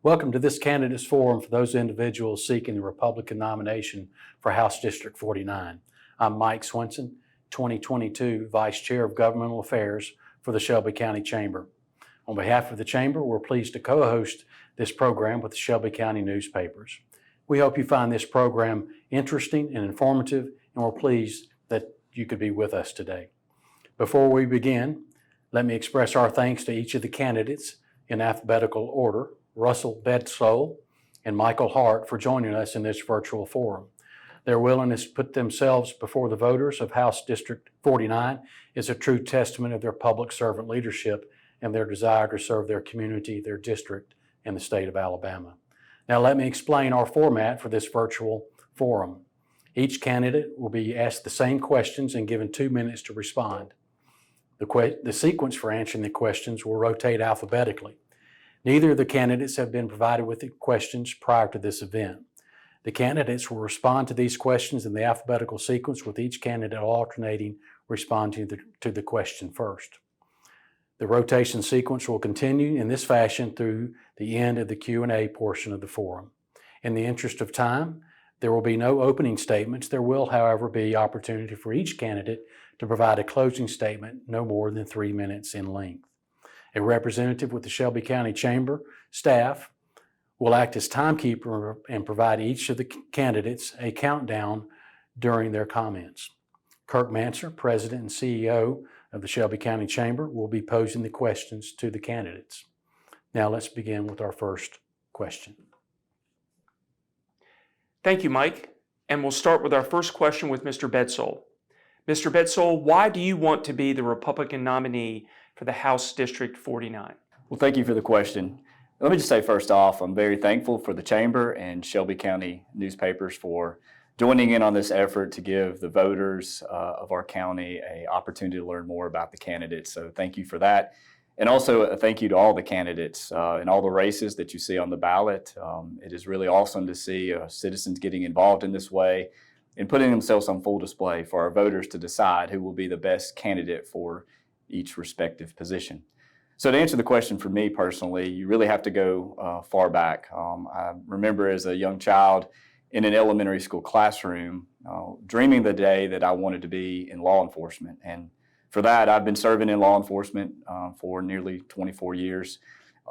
Welcome to this candidates forum for those individuals seeking the Republican nomination for House District 49. I'm Mike Swinson, 2022 Vice Chair of Governmental Affairs for the Shelby County Chamber. On behalf of the Chamber, we're pleased to co-host this program with the Shelby County newspapers. We hope you find this program interesting and informative, and we're pleased that you could be with us today. Before we begin, let me express our thanks to each of the candidates in alphabetical order: Russell Bedsole and Michael Hart, for joining us in this virtual forum. Their willingness to put themselves before the voters of House District 49 is a true testament of their public servant leadership and their desire to serve their community, their district, and the state of Alabama. Now let me explain our format for this virtual forum. Each candidate will be asked the same questions and given 2 minutes to respond. The sequence for answering the questions will rotate alphabetically. Neither of the candidates have been provided with the questions prior to this event. The candidates will respond to these questions in the alphabetical sequence, with each candidate alternating responding to the question first. The rotation sequence will continue in this fashion through the end of the Q&A portion of the forum. In the interest of time, there will be no opening statements. There will, however, be opportunity for each candidate to provide a closing statement no more than 3 minutes in length. A representative with the Shelby County Chamber staff will act as timekeeper and provide each of the candidates a countdown during their comments. Kirk Manser, President and CEO of the Shelby County Chamber, will be posing the questions to the candidates. Now let's begin with our first question. Thank you, Mike. And we'll start with our first question with Mr. Bedsole. Mr. Bedsole, why do you want to be the Republican nominee for the House District 49? Well, thank you for the question. Let me just say first off, I'm very thankful for the Chamber and Shelby County newspapers for joining in on this effort to give the voters of our county an opportunity to learn more about the candidates. So thank you for that. And also a thank you to all the candidates in all the races that you see on the ballot. It is really awesome to see citizens getting involved in this way and putting themselves on full display for our voters to decide who will be the best candidate for each respective position. So to answer the question for me personally, you really have to go far back. I remember as a young child in an elementary school classroom, dreaming the day that I wanted to be in law enforcement. And for that, I've been serving in law enforcement for nearly 24 years.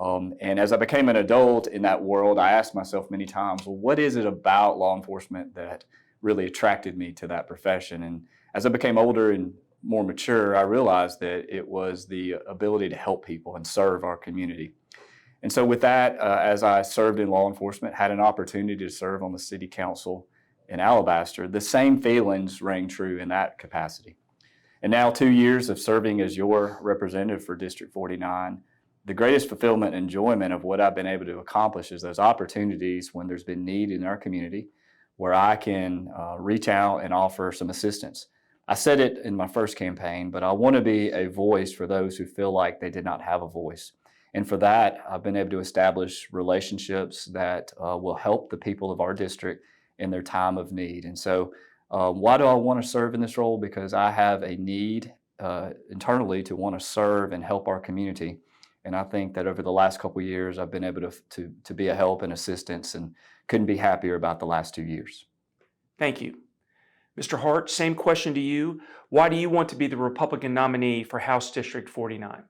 And as I became an adult in that world, I asked myself many times, well, what is it about law enforcement that really attracted me to that profession? And as I became older and more mature, I realized that it was the ability to help people and serve our community. And so with that, as I served in law enforcement, had an opportunity to serve on the city council in Alabaster, the same feelings rang true in that capacity. And now 2 years of serving as your representative for District 49, the greatest fulfillment and enjoyment of what I've been able to accomplish is those opportunities when there's been need in our community where I can reach out and offer some assistance. I said it in my first campaign, but I want to be a voice for those who feel like they did not have a voice. And for that, I've been able to establish relationships that will help the people of our district in their time of need. And so why do I want to serve in this role? Because I have a need internally to want to serve and help our community. And I think that over the last couple of years, I've been able to be a help and assistance, and couldn't be happier about the last 2 years. Thank you. Mr. Hart, same question to you. Why do you want to be the Republican nominee for House District 49?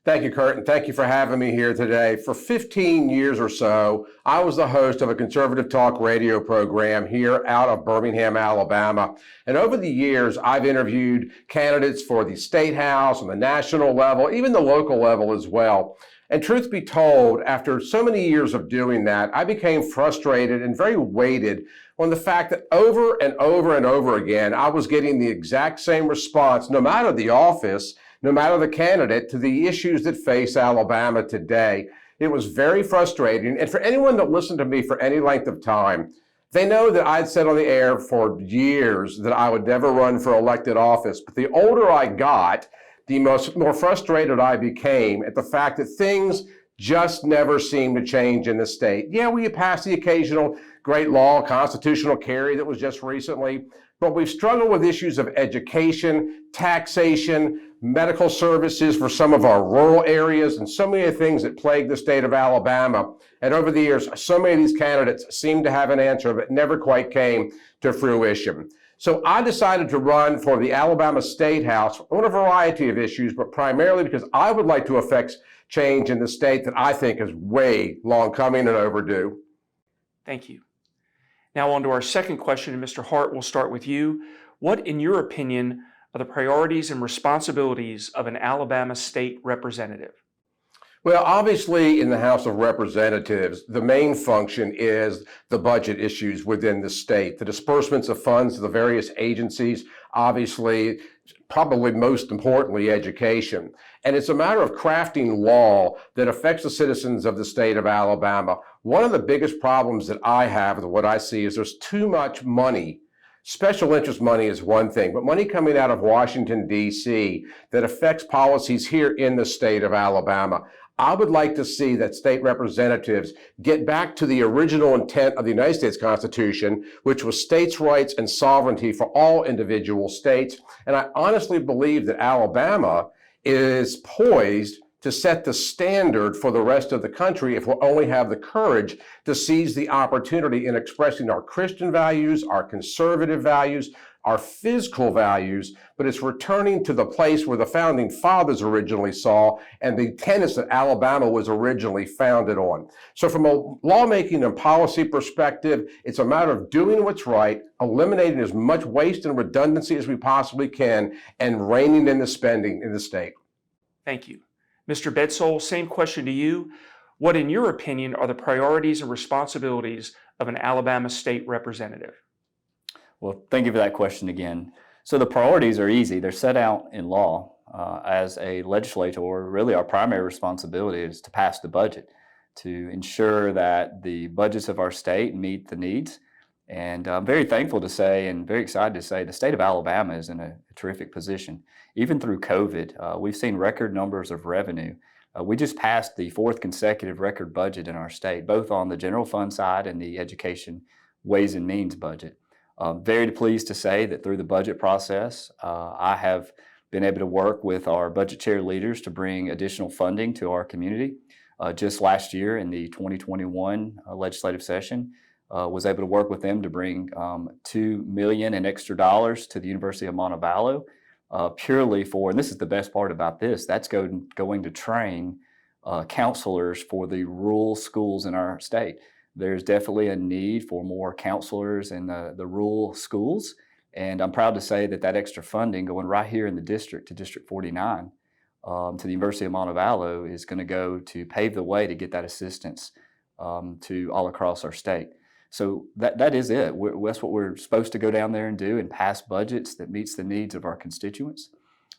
Thank you, Kurt, and thank you for having me here today. For 15 years or so, I was the host of a conservative talk radio program here out of Birmingham, Alabama. And over the years, I've interviewed candidates for the state house on the national level, even the local level as well. And truth be told, after so many years of doing that, I became frustrated and very weighted on the fact that over and over and over again, I was getting the exact same response, no matter the office, no matter the candidate, to the issues that face Alabama today. It was very frustrating. And for anyone that listened to me for any length of time, they know that I'd said on the air for years that I would never run for elected office. But the older I got, the more frustrated I became at the fact that things just never seem to change in the state. Yeah, we passed the occasional great law, constitutional carry that was just recently but we've struggled with issues of education, taxation, medical services for some of our rural areas, and so many things that plague the state of Alabama. And over the years, so many of these candidates seemed to have an answer, but never quite came to fruition. So I decided to run for the Alabama State House on a variety of issues, but primarily because I would like to affect change in the state that I think is way long coming and overdue. Thank you. Now on to our second question, and Mr. Hart, we'll start with you. What, in your opinion, are the priorities and responsibilities of an Alabama state representative? Well, obviously, in the House of Representatives, the main function is the budget issues within the state, the disbursements of funds to the various agencies, obviously, probably most importantly, education. And it's a matter of crafting law that affects the citizens of the state of Alabama. One of the biggest problems that I have, what I see, is there's too much money. Special interest money is one thing, but money coming out of Washington, D.C. that affects policies here in the state of Alabama. I would like to see that state representatives get back to the original intent of the United States Constitution, which was states' rights and sovereignty for all individual states. And I honestly believe that Alabama is poised to set the standard for the rest of the country if we'll only have the courage to seize the opportunity in expressing our Christian values, our conservative values, our physical values, but it's returning to the place where the founding fathers originally saw and the tenets that Alabama was originally founded on. So from a lawmaking and policy perspective, it's a matter of doing what's right, eliminating as much waste and redundancy as we possibly can, and reining in the spending in the state. Thank you. Mr. Bedsole, same question to you. What, in your opinion, are the priorities and responsibilities of an Alabama state representative? Well, thank you for that question again. So the priorities are easy. They're set out in law. As a legislator, really our primary responsibility is to pass the budget, to ensure that the budgets of our state meet the needs. And I'm very thankful to say and very excited to say the state of Alabama is in a terrific position. Even through COVID, we've seen record numbers of revenue. We just passed the fourth consecutive record budget in our state, both on the general fund side and the education Ways and Means budget. Very pleased to say that through the budget process, I have been able to work with our budget chair leaders to bring additional funding to our community. Just last year in the 2021 legislative session, was able to work with them to bring $2 million in extra dollars to the University of Montevallo, purely for, and this is the best part about this, that's going to train counselors for the rural schools in our state. There's definitely a need for more counselors in the rural schools. And I'm proud to say that that extra funding going right here in the district to District 49 to the University of Montevallo is going to go to pave the way to get that assistance to all across our state. So that is it. That's what we're supposed to go down there and do and pass budgets that meets the needs of our constituents.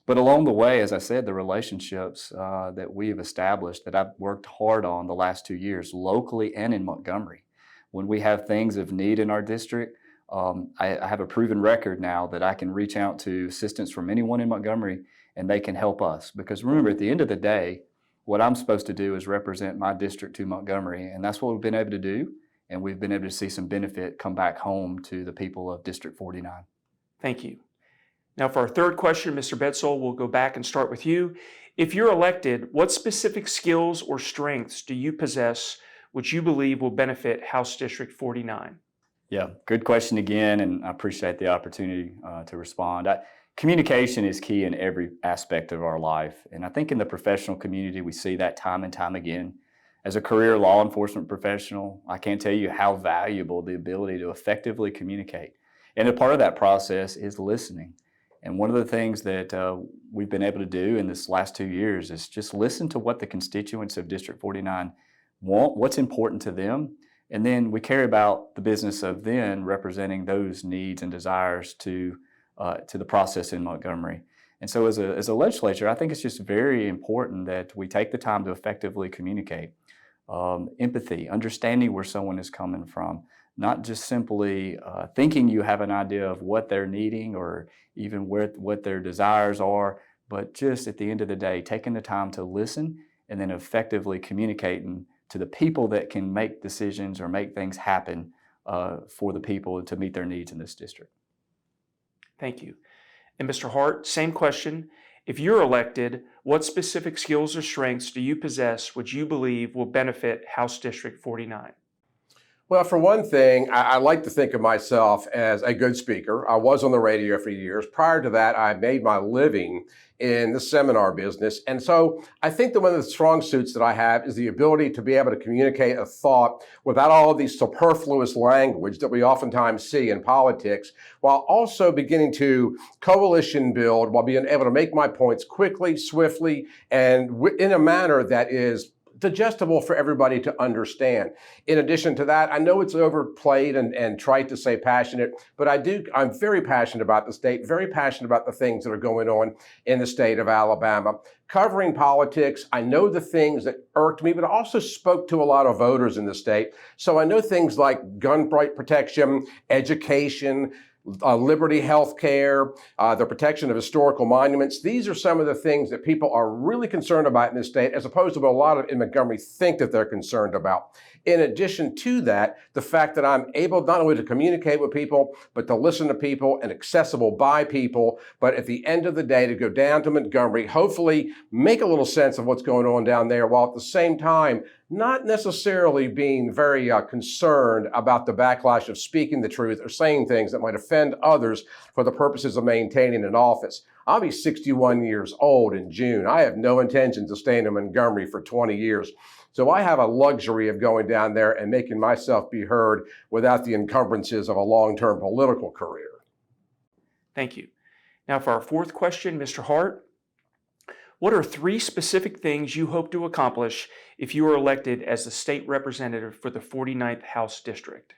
But along the way, as I said, the relationships that we have established that I've worked hard on the last 2 years, locally and in Montgomery. When we have things of need in our district, I have a proven record now that I can reach out to assistance from anyone in Montgomery and they can help us. Because remember, at the end of the day, what I'm supposed to do is represent my district to Montgomery, and that's what we've been able to do. And we've been able to see some benefit come back home to the people of District 49. Thank you. Now for our third question, Mr. Bedsole, we'll go back and start with you. If you're elected, what specific skills or strengths do you possess which you believe will benefit House District 49? Yeah, good question again, and I appreciate the opportunity to respond. Communication is key in every aspect of our life, and I think in the professional community we see that time and time again. As a career law enforcement professional, I can't tell you how valuable the ability to effectively communicate. And a part of that process is listening. And one of the things that we've been able to do in this last 2 years is just listen to what the constituents of District 49 want, what's important to them, and then we care about the business of then representing those needs and desires to the process in Montgomery. And so as a legislature, I think it's just very important that we take the time to effectively communicate. Empathy, understanding where someone is coming from, not just simply thinking you have an idea of what they're needing or even what their desires are, but just at the end of the day, taking the time to listen and then effectively communicating to the people that can make decisions or make things happen for the people to meet their needs in this district. Thank you. And Mr. Hart, same question. If you're elected, what specific skills or strengths do you possess which you believe will benefit House District 49? Well, for one thing, I like to think of myself as a good speaker. I was on the radio for years. Prior to that, I made my living in the seminar business. And so I think that one of the strong suits that I have is the ability to be able to communicate a thought without all of these superfluous language that we oftentimes see in politics, while also beginning to coalition build, while being able to make my points quickly, swiftly, and in a manner that is digestible for everybody to understand. In addition to that, I know it's overplayed and trite to say passionate, but I'm very passionate about the state, very passionate about the things that are going on in the state of Alabama. Covering politics, I know the things that irked me, but I also spoke to a lot of voters in the state. So I know things like gun right protection, education, liberty health care, the protection of historical monuments. These are some of the things that people are really concerned about in this state, as opposed to what a lot of in Montgomery think that they're concerned about. In addition to that, the fact that I'm able not only to communicate with people, but to listen to people and accessible by people, but at the end of the day, to go down to Montgomery, hopefully make a little sense of what's going on down there, while at the same time, not necessarily being very concerned about the backlash of speaking the truth or saying things that might offend others for the purposes of maintaining an office. I'll be 61 years old in June. I have no intentions of staying in Montgomery for 20 years. So I have a luxury of going down there and making myself be heard without the encumbrances of a long-term political career. Thank you. Now for our fourth question, Mr. Hart, what are 3 specific things you hope to accomplish if you are elected as the state representative for the 49th House District?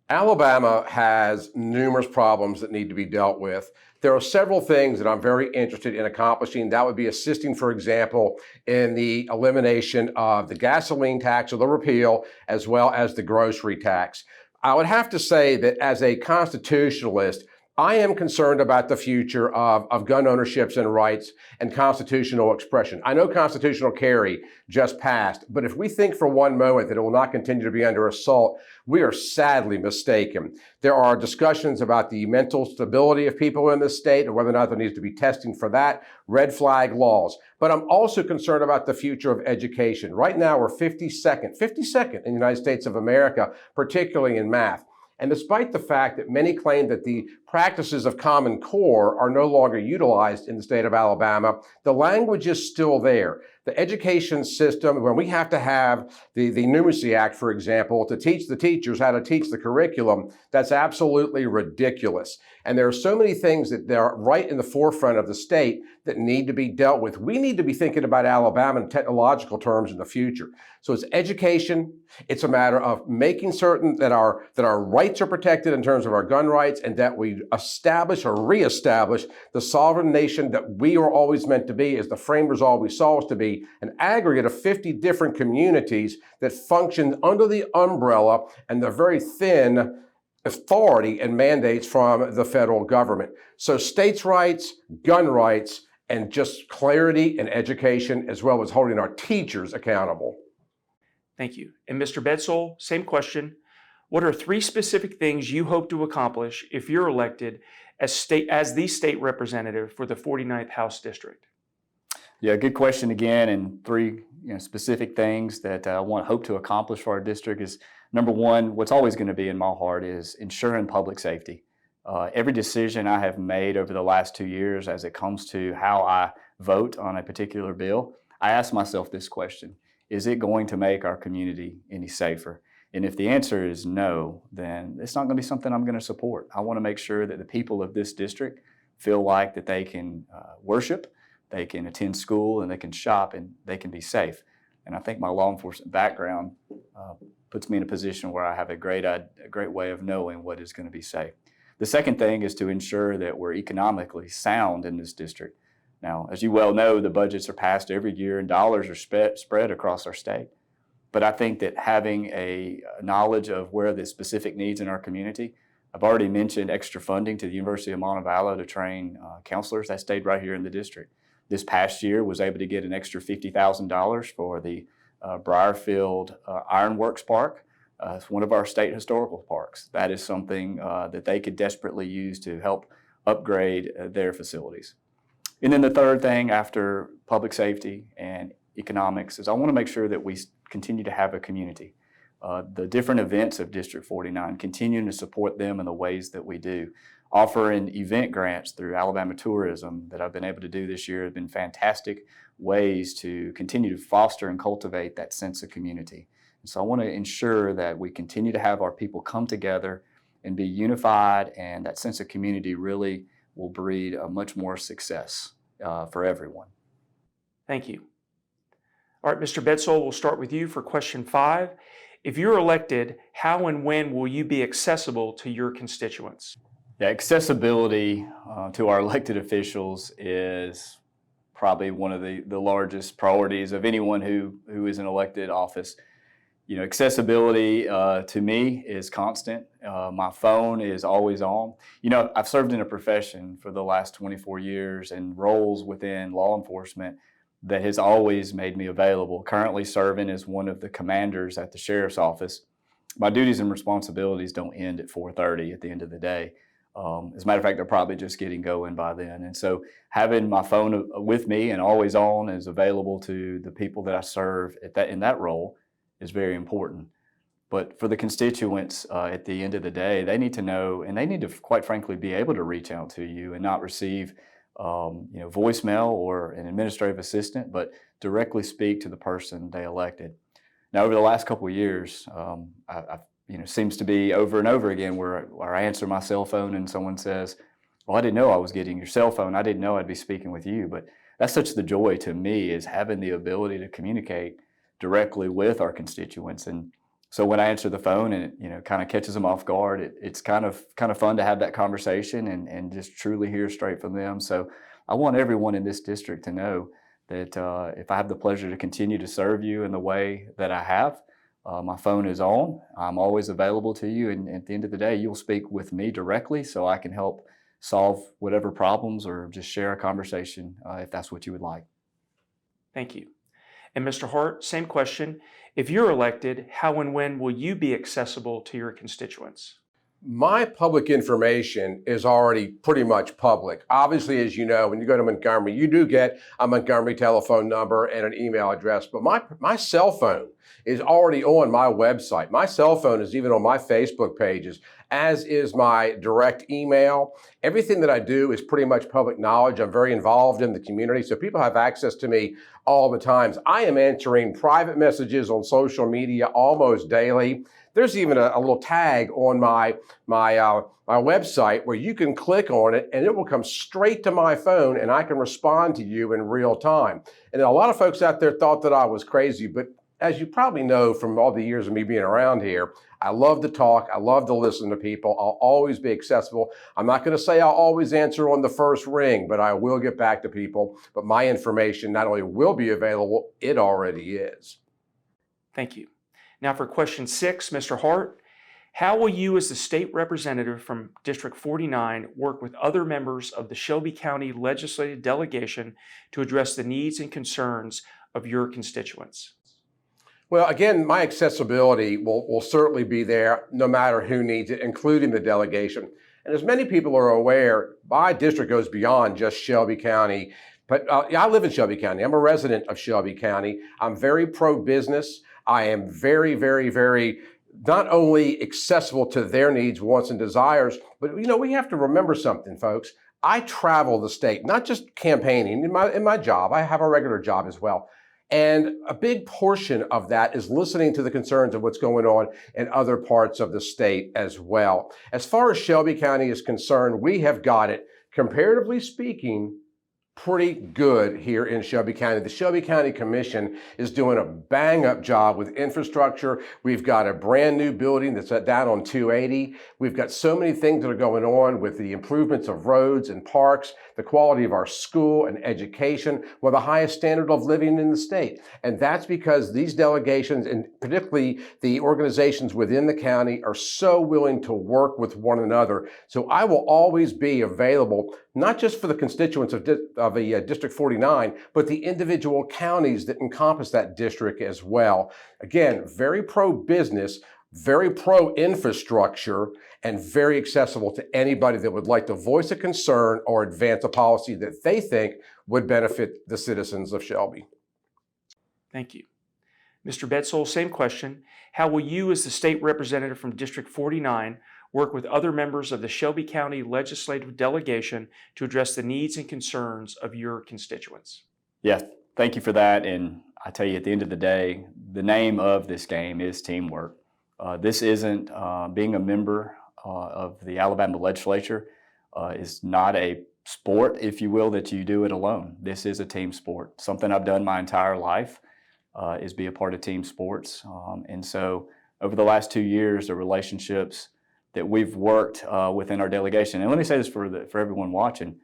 Alabama has numerous problems that need to be dealt with. There are several things that I'm very interested in accomplishing. That would be assisting, for example, in the elimination of the gasoline tax or the repeal, as well as the grocery tax. I would have to say that as a constitutionalist, I am concerned about the future of gun ownerships and rights and constitutional expression. I know constitutional carry just passed, but if we think for one moment that it will not continue to be under assault, we are sadly mistaken. There are discussions about the mental stability of people in this state and whether or not there needs to be testing for that, red flag laws. But I'm also concerned about the future of education. Right now, we're 52nd in the United States of America, particularly in math. And despite the fact that many claim that the practices of Common Core are no longer utilized in the state of Alabama, the language is still there. The education system, when we have to have the Numeracy Act, for example, to teach the teachers how to teach the curriculum, that's absolutely ridiculous. And there are so many things that are right in the forefront of the state that need to be dealt with. We need to be thinking about Alabama in technological terms in the future. So it's education. It's a matter of making certain that our rights are protected in terms of our gun rights, and that we establish or reestablish the sovereign nation that we were always meant to be, as the framers always saw us to be, an aggregate of 50 different communities that function under the umbrella and the very thin authority and mandates from the federal government. So states' rights, gun rights, and just clarity in education, as well as holding our teachers accountable. Thank you. And Mr. Bedsole, same question. What are 3 specific things you hope to accomplish if you're elected as the state representative for the 49th House District? Yeah, good question again. And 3 specific things that I hope to accomplish for our district is, number one, what's always going to be in my heart is ensuring public safety. Every decision I have made over the last 2 years as it comes to how I vote on a particular bill, I ask myself this question: is it going to make our community any safer? And if the answer is no, then it's not going to be something I'm going to support. I want to make sure that the people of this district feel like that they can worship, they can attend school, and they can shop, and they can be safe. And I think my law enforcement background puts me in a position where I have a great way of knowing what is going to be safe. The second thing is to ensure that we're economically sound in this district. Now, as you well know, the budgets are passed every year and dollars are spread across our state. But I think that having a knowledge of where the specific needs in our community, I've already mentioned extra funding to the University of Montevallo to train counselors. That stayed right here in the district. This past year was able to get an extra $50,000 for the Briarfield Ironworks Park. It's one of our state historical parks. That is something that they could desperately use to help upgrade their facilities. And then the third thing after public safety and economics is I want to make sure that we continue to have a community. The different events of District 49, continuing to support them in the ways that we do. Offering event grants through Alabama Tourism that I've been able to do this year have been fantastic ways to continue to foster and cultivate that sense of community. And so I want to ensure that we continue to have our people come together and be unified, and that sense of community really will breed a much more success for everyone. Thank you. All right, Mr. Bedsole, we'll start with you for question 5. If you're elected, how and when will you be accessible to your constituents? Yeah, accessibility to our elected officials is probably one of the largest priorities of anyone who is in elected office. You know, accessibility to me is constant. My phone is always on. You know, I've served in a profession for the last 24 years and roles within law enforcement that has always made me available. Currently serving as one of the commanders at the sheriff's office. My duties and responsibilities don't end at 4:30 at the end of the day. As a matter of fact, they're probably just getting going by then. And so having my phone with me and always on is available to the people that I serve in that role is very important. But for the constituents at the end of the day, they need to know, and they need to, quite frankly, be able to reach out to you and not receive voicemail or an administrative assistant, but directly speak to the person they elected. Now, over the last couple of years, I've seems to be over and over again where I answer my cell phone and someone says, well, I didn't know I was getting your cell phone. I didn't know I'd be speaking with you. But that's such the joy to me, is having the ability to communicate directly with our constituents. And so when I answer the phone and it kind of catches them off guard, it's kind of fun to have that conversation and just truly hear straight from them. So I want everyone in this district to know that if I have the pleasure to continue to serve you in the way that I have, my phone is on. I'm always available to you, and at the end of the day, you'll speak with me directly so I can help solve whatever problems or just share a conversation if that's what you would like. Thank you. And Mr. Hart, same question. If you're elected, how and when will you be accessible to your constituents? My public information is already pretty much public. Obviously, as you know, when you go to Montgomery, you do get a Montgomery telephone number and an email address, but my cell phone is already on my website. My cell phone is even on my Facebook pages, as is my direct email. Everything that I do is pretty much public knowledge. I'm very involved in the community, so people have access to me all the time. I am answering private messages on social media almost daily. There's even a little tag on my website where you can click on it and it will come straight to my phone and I can respond to you in real time. And a lot of folks out there thought that I was crazy, but as you probably know from all the years of me being around here, I love to talk. I love to listen to people. I'll always be accessible. I'm not going to say I'll always answer on the first ring, but I will get back to people. But my information not only will be available, it already is. Thank you. Now for question 6, Mr. Hart, how will you as the state representative from District 49 work with other members of the Shelby County Legislative Delegation to address the needs and concerns of your constituents? Well, again, my accessibility will certainly be there no matter who needs it, including the delegation. And as many people are aware, my district goes beyond just Shelby County. But I live in Shelby County. I'm a resident of Shelby County. I'm very pro-business. I am very, very, very not only accessible to their needs, wants, and desires, but we have to remember something, folks. I travel the state, not just campaigning. In my job, I have a regular job as well. And a big portion of that is listening to the concerns of what's going on in other parts of the state as well. As far as Shelby County is concerned, we have got it, comparatively speaking, pretty good here in Shelby County. The Shelby County Commission is doing a bang-up job with infrastructure. We've got a brand new building that's down on 280. We've got so many things that are going on with the improvements of roads and parks, the quality of our school and education, one of the highest standard of living in the state. And that's because these delegations, and particularly the organizations within the county, are so willing to work with one another. So I will always be available, not just for the constituents of District 49, but the individual counties that encompass that district as well. Again, very pro-business. very pro-infrastructure, and very accessible to anybody that would like to voice a concern or advance a policy that they think would benefit the citizens of Shelby. Thank you. Mr. Bedsole, same question. How will you, as the state representative from District 49, work with other members of the Shelby County Legislative Delegation to address the needs and concerns of your constituents? Yeah, thank you for that. And I tell you, at the end of the day, the name of this game is teamwork. This isn't being a member of the Alabama legislature is not a sport, if you will, that you do it alone. This is a team sport. Something I've done my entire life is be a part of team sports. And so over the last 2 years, the relationships that we've worked within our delegation, and let me say this for everyone watching,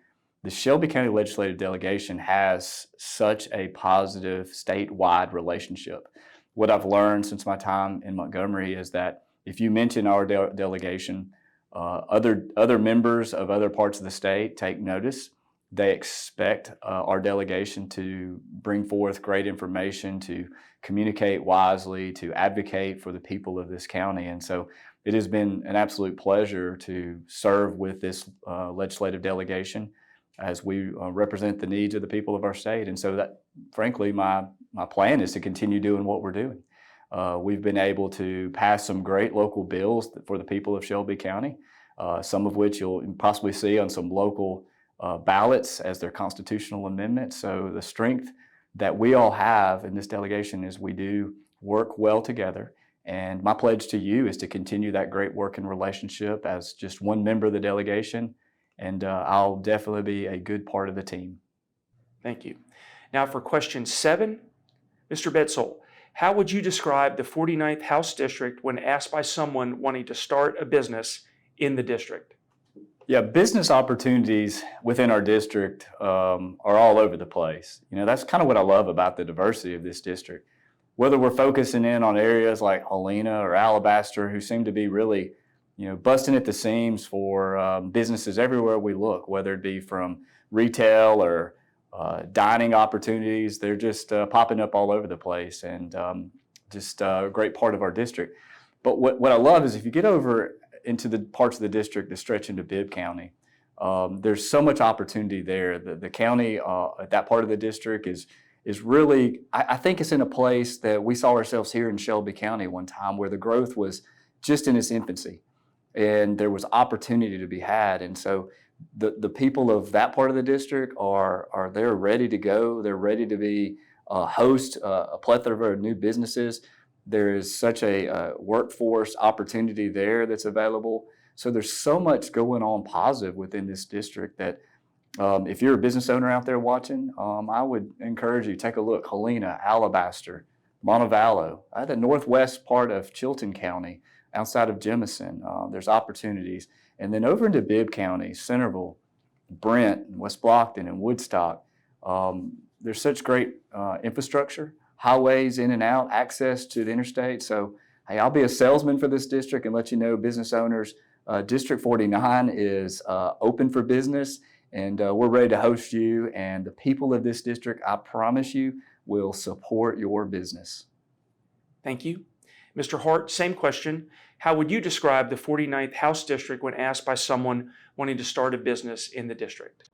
the Shelby County Legislative Delegation has such a positive statewide relationship. What I've learned since my time in Montgomery is that if you mention our delegation, other members of other parts of the state take notice. They expect our delegation to bring forth great information, to communicate wisely, to advocate for the people of this county. And so it has been an absolute pleasure to serve with this legislative delegation as we represent the needs of the people of our state. And so that, frankly, my plan is to continue doing what we're doing. We've been able to pass some great local bills for the people of Shelby County, some of which you'll possibly see on some local ballots as their constitutional amendments. So the strength that we all have in this delegation is we do work well together. And my pledge to you is to continue that great working relationship as just one member of the delegation. And I'll definitely be a good part of the team. Thank you. Now for question 7, Mr. Bedsole, how would you describe the 49th House District when asked by someone wanting to start a business in the district? Yeah, business opportunities within our district are all over the place. You know, that's kind of what I love about the diversity of this district. Whether we're focusing in on areas like Helena or Alabaster, who seem to be really, busting at the seams for businesses everywhere we look, whether it be from retail or dining opportunities, they're just popping up all over the place, and just a great part of our district. But what I love is if you get over into the parts of the district that stretch into Bibb County, there's so much opportunity there. The county at that part of the district is really, I think it's in a place that we saw ourselves here in Shelby County one time where the growth was just in its infancy and there was opportunity to be had. And so the people of that part of the district are they're ready to go. They're ready to be host a plethora of new businesses. There is such a workforce opportunity there that's available. So there's so much going on positive within this district that if you're a business owner out there watching, I would encourage you, take a look. Helena, Alabaster, Montevallo, the northwest part of Chilton County, outside of Jemison, there's opportunities. And then over into Bibb County, Centerville, Brent, West Blockton, and Woodstock, there's such great infrastructure, highways in and out, access to the interstate. So, hey, I'll be a salesman for this district and let you know, business owners, District 49 is open for business, and we're ready to host you. And the people of this district, I promise you, will support your business. Thank you. Mr. Hart, same question. How would you describe the 49th House District when asked by someone wanting to start a business in the district?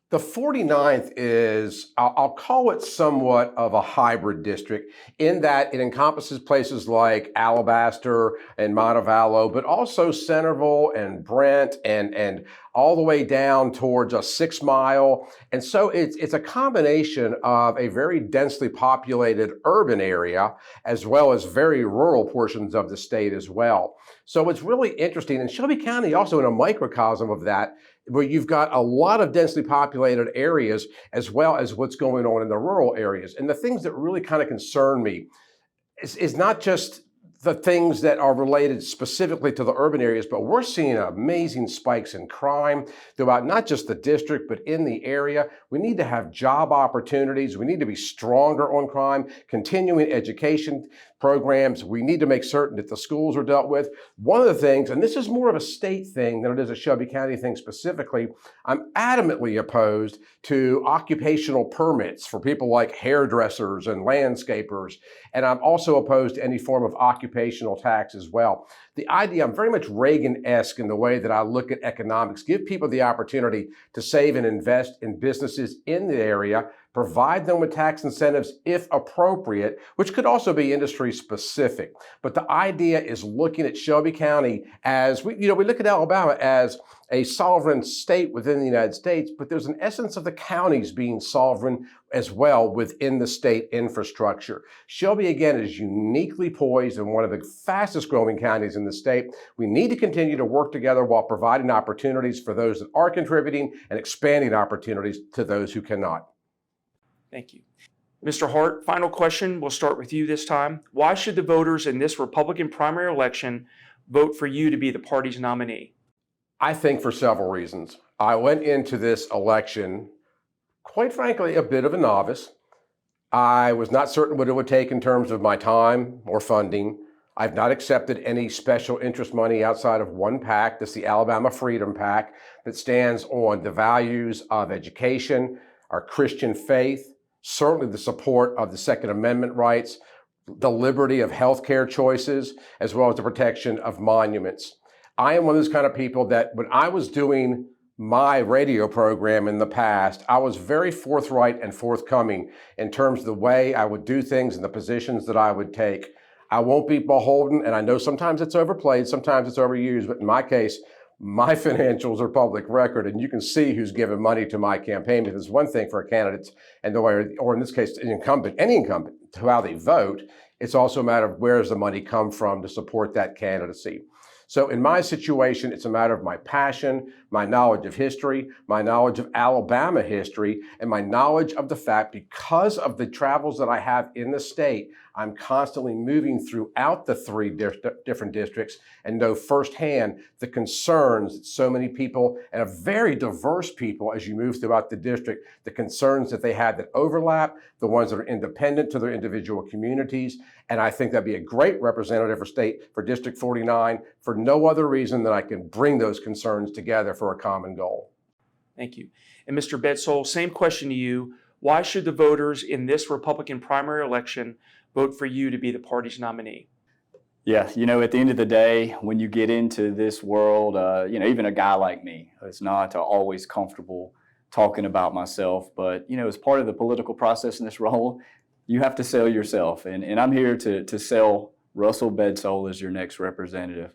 The 49th is, I'll call it somewhat of a hybrid district in that it encompasses places like Alabaster and Montevallo, but also Centerville and Brent and all the way down towards a 6 Mile. And so it's a combination of a very densely populated urban area as well as very rural portions of the state as well. So it's really interesting. And Shelby County also in a microcosm of that, where you've got a lot of densely populated areas as well as what's going on in the rural areas. And the things that really kind of concern me is not just the things that are related specifically to the urban areas, but we're seeing amazing spikes in crime throughout not just the district, but in the area. We need to have job opportunities. We need to be stronger on crime, continuing education programs. We need to make certain that the schools are dealt with. One of the things, and this is more of a state thing than it is a Shelby County thing specifically, I'm adamantly opposed to occupational permits for people like hairdressers and landscapers. And I'm also opposed to any form of occupational occupational tax as well. The idea, I'm very much Reagan-esque in the way that I look at economics, give people the opportunity to save and invest in businesses in the area, provide them with tax incentives if appropriate, which could also be industry specific. But the idea is looking at Shelby County as, we look at Alabama as a sovereign state within the United States, but there's an essence of the counties being sovereign as well within the state infrastructure. Shelby, again, is uniquely poised and one of the fastest growing counties in the state. We need to continue to work together while providing opportunities for those that are contributing and expanding opportunities to those who cannot. Thank you. Mr. Hart, final question. We'll start with you this time. Why should the voters in this Republican primary election vote for you to be the party's nominee? I think for several reasons. I went into this election, quite frankly, a bit of a novice. I was not certain what it would take in terms of my time or funding. I've not accepted any special interest money outside of one PAC. That's the Alabama Freedom PAC that stands on the values of education, our Christian faith, certainly the support of the Second Amendment rights, the liberty of healthcare choices, as well as the protection of monuments. I am one of those kind of people that when I was doing my radio program in the past, I was very forthright and forthcoming in terms of the way I would do things and the positions that I would take. I won't be beholden, and I know sometimes it's overplayed, sometimes it's overused, but in my case, my financials are public record, and you can see who's given money to my campaign. Because it's one thing for a candidate and the way, or in this case, any incumbent, to how they vote. It's also a matter of where does the money come from to support that candidacy. So in my situation, it's a matter of my passion, my knowledge of history, my knowledge of Alabama history, and my knowledge of the fact because of the travels that I have in the state, I'm constantly moving throughout the three different districts and know firsthand the concerns that so many people and a very diverse people as you move throughout the district, the concerns that they have that overlap, the ones that are independent to their individual communities. And I think that'd be a great representative for District 49 for no other reason than I can bring those concerns together for a common goal. Thank you. And Mr. Bedsole, same question to you. Why should the voters in this Republican primary election vote for you to be the party's nominee? Yeah, at the end of the day, when you get into this world, even a guy like me, it's not always comfortable talking about myself, but, as part of the political process in this role, you have to sell yourself. And I'm here to sell Russell Bedsole as your next representative.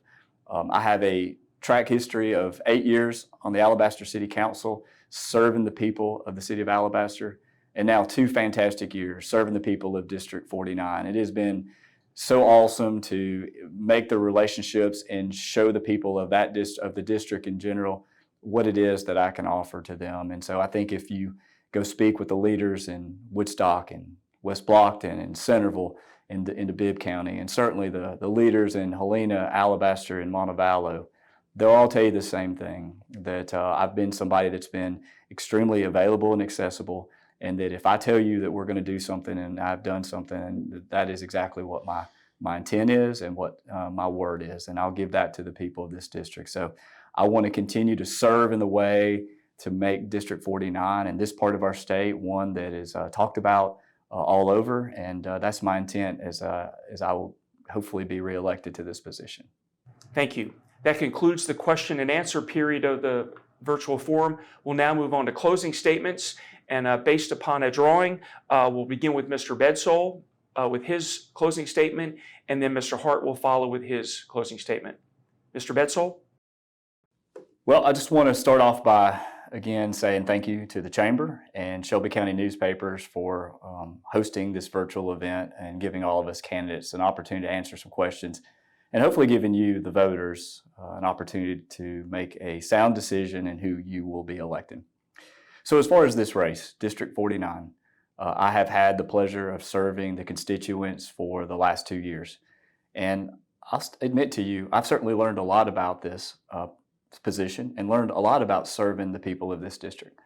I have a track history of 8 years on the Alabaster City Council, serving the people of the city of Alabaster, and now 2 fantastic years serving the people of District 49. It has been so awesome to make the relationships and show the people of the district in general what it is that I can offer to them. And so I think if you go speak with the leaders in Woodstock and West Blockton and Centerville into Bibb County, and certainly the leaders in Helena, Alabaster, and Montevallo, they'll all tell you the same thing, that I've been somebody that's been extremely available and accessible, and that if I tell you that we're going to do something and I've done something, that is exactly what my intent is and what my word is, and I'll give that to the people of this district. So I want to continue to serve in the way to make District 49 and this part of our state one that is talked about all over, and that's my intent as I will hopefully be reelected to this position. Thank you. That concludes the question and answer period of the virtual forum. We'll now move on to closing statements, and based upon a drawing, we'll begin with Mr. Bedsole with his closing statement, and then Mr. Hart will follow with his closing statement. Mr. Bedsole? Well, I just want to start off by again saying thank you to the Chamber and Shelby County newspapers for hosting this virtual event and giving all of us candidates an opportunity to answer some questions, and hopefully giving you, the voters, an opportunity to make a sound decision in who you will be electing. So as far as this race, District 49, I have had the pleasure of serving the constituents for the last 2 years. And I'll admit to you, I've certainly learned a lot about this position and learned a lot about serving the people of this district.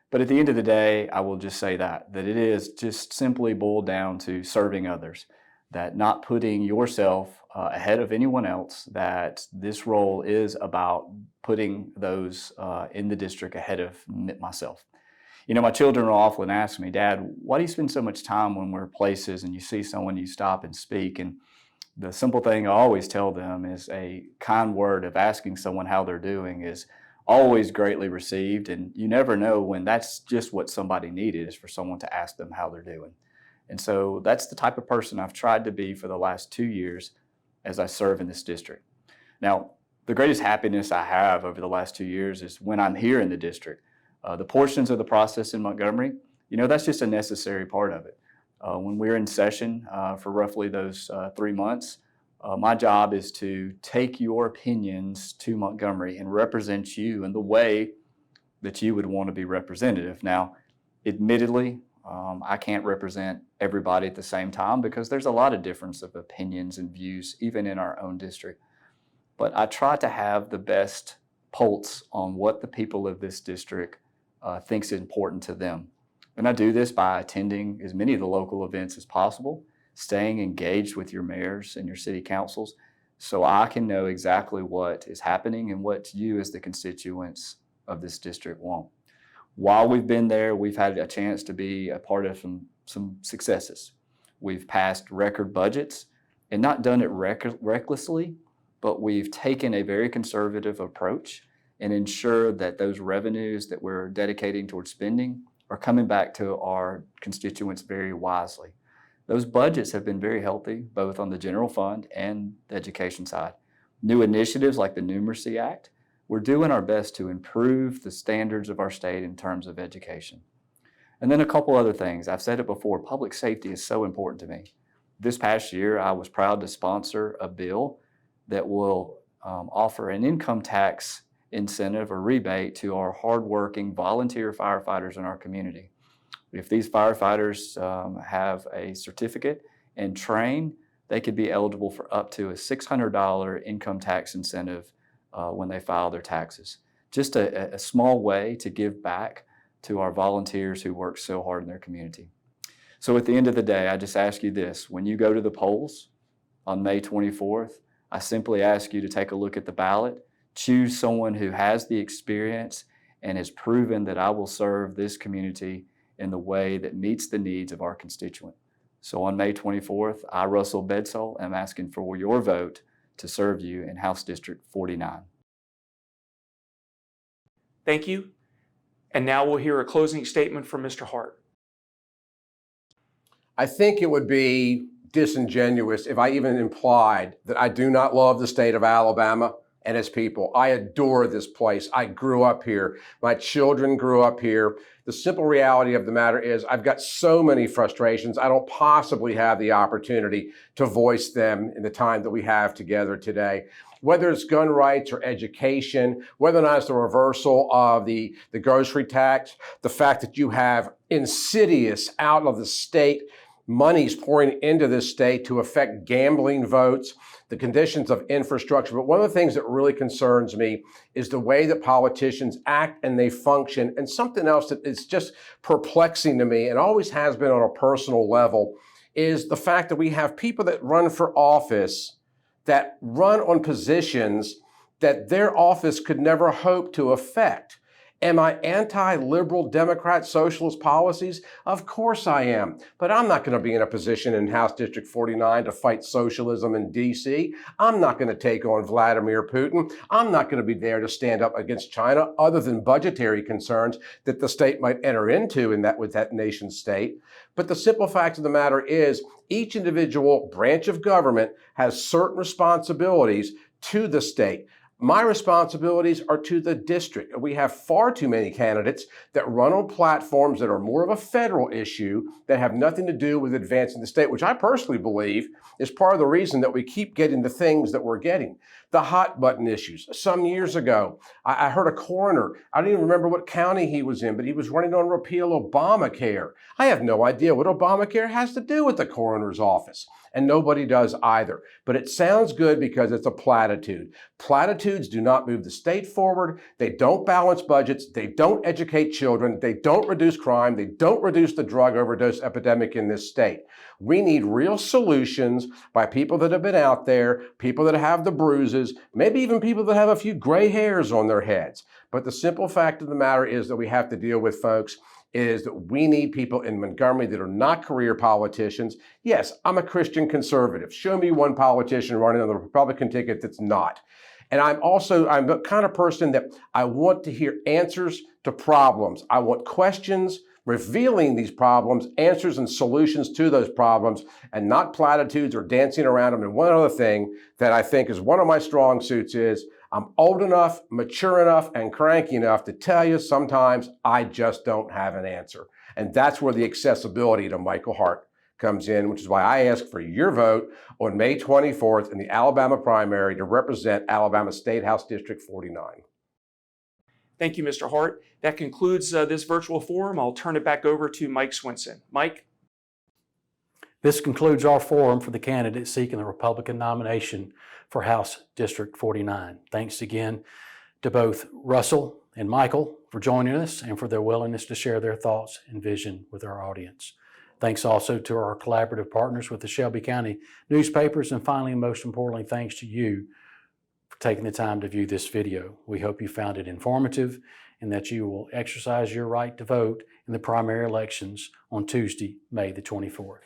But at the end of the day, I will just say that it is just simply boiled down to serving others, that not putting yourself ahead of anyone else, that this role is about putting those in the district ahead of myself. My children will often ask me, Dad, why do you spend so much time when we're places and you see someone, you stop and speak? And The simple thing I always tell them is a kind word of asking someone how they're doing is always greatly received. And you never know when that's just what somebody needed, is for someone to ask them how they're doing. And so that's the type of person I've tried to be for the last 2 years as I serve in this district. Now, the greatest happiness I have over the last 2 years is when I'm here in the district. The portions of the process in Montgomery, that's just a necessary part of it. When we're in session for roughly those 3 months, my job is to take your opinions to Montgomery and represent you in the way that you would want to be representative. Now, admittedly, I can't represent everybody at the same time because there's a lot of difference of opinions and views, even in our own district. But I try to have the best pulse on what the people of this district thinks is important to them. And I do this by attending as many of the local events as possible, staying engaged with your mayors and your city councils, so I can know exactly what is happening and what you as the constituents of this district want. While we've been there, we've had a chance to be a part of some successes. We've passed record budgets and not done it recklessly, but we've taken a very conservative approach and ensured that those revenues that we're dedicating towards spending are coming back to our constituents very wisely. Those budgets have been very healthy, both on the general fund and the education side. New initiatives like the Numeracy Act, we're doing our best to improve the standards of our state in terms of education. And then a couple other things. I've said it before, public safety is so important to me. This past year, I was proud to sponsor a bill that will offer an income tax incentive or rebate to our hardworking volunteer firefighters in our community. If these firefighters have a certificate and train, they could be eligible for up to a $600 income tax incentive when they file their taxes. Just a small way to give back to our volunteers who work so hard in their community. So at the end of the day, I just ask you this: when you go to the polls on May 24th, I simply ask you to take a look at the ballot, choose someone who has the experience and has proven that I will serve this community in the way that meets the needs of our constituent. So on May 24th, I, Russell Bedsole, am asking for your vote to serve you in House District 49. Thank you. And now we'll hear a closing statement from Mr. Hart. I think it would be disingenuous if I even implied that I do not love the state of Alabama and its people. I adore this place. I grew up here. My children grew up here. The simple reality of the matter is I've got so many frustrations. I don't possibly have the opportunity to voice them in the time that we have together today. Whether it's gun rights or education, whether or not it's the reversal of the grocery tax, the fact that you have insidious out of the state monies pouring into this state to affect gambling votes, the conditions of infrastructure. But one of the things that really concerns me is the way that politicians act and they function. And something else that is just perplexing to me and always has been on a personal level is the fact that we have people that run for office that run on positions that their office could never hope to affect. Am I anti-liberal Democrat socialist policies? Of course I am, but I'm not going to be in a position in House District 49 to fight socialism in DC. I'm not going to take on Vladimir Putin. I'm not going to be there to stand up against China other than budgetary concerns that the state might enter into with that nation state. But the simple fact of the matter is each individual branch of government has certain responsibilities to the state. My responsibilities are to the district. We have far too many candidates that run on platforms that are more of a federal issue that have nothing to do with advancing the state, which I personally believe is part of the reason that we keep getting the things that we're getting. The hot button issues. Some years ago, I heard a coroner, I don't even remember what county he was in, but he was running on repeal Obamacare. I have no idea what Obamacare has to do with the coroner's office, and nobody does either. But it sounds good because it's a platitude. Platitudes do not move the state forward. They don't balance budgets. They don't educate children. They don't reduce crime. They don't reduce the drug overdose epidemic in this state. We need real solutions by people that have been out there, people that have the bruises, maybe even people that have a few gray hairs on their heads. But the simple fact of the matter is that we have to deal with, folks, is that we need people in Montgomery that are not career politicians. Yes, I'm a Christian conservative. Show me one politician running on the Republican ticket that's not. And I'm the kind of person that I want to hear answers to problems. I want questions revealing these problems, answers and solutions to those problems, and not platitudes or dancing around them. And one other thing that I think is one of my strong suits is I'm old enough, mature enough, and cranky enough to tell you sometimes I just don't have an answer. And that's where the accessibility to Michael Hart comes in, which is why I ask for your vote on May 24th in the Alabama primary to represent Alabama State House District 49. Thank you, Mr. Hart. That concludes this virtual forum. I'll turn it back over to Mike Swinson. Mike? This concludes our forum for the candidates seeking the Republican nomination for House District 49. Thanks again to both Russell and Michael for joining us and for their willingness to share their thoughts and vision with our audience. Thanks also to our collaborative partners with the Shelby County newspapers, and finally, and most importantly, thanks to you for taking the time to view this video. We hope you found it informative and that you will exercise your right to vote in the primary elections on Tuesday, May the 24th.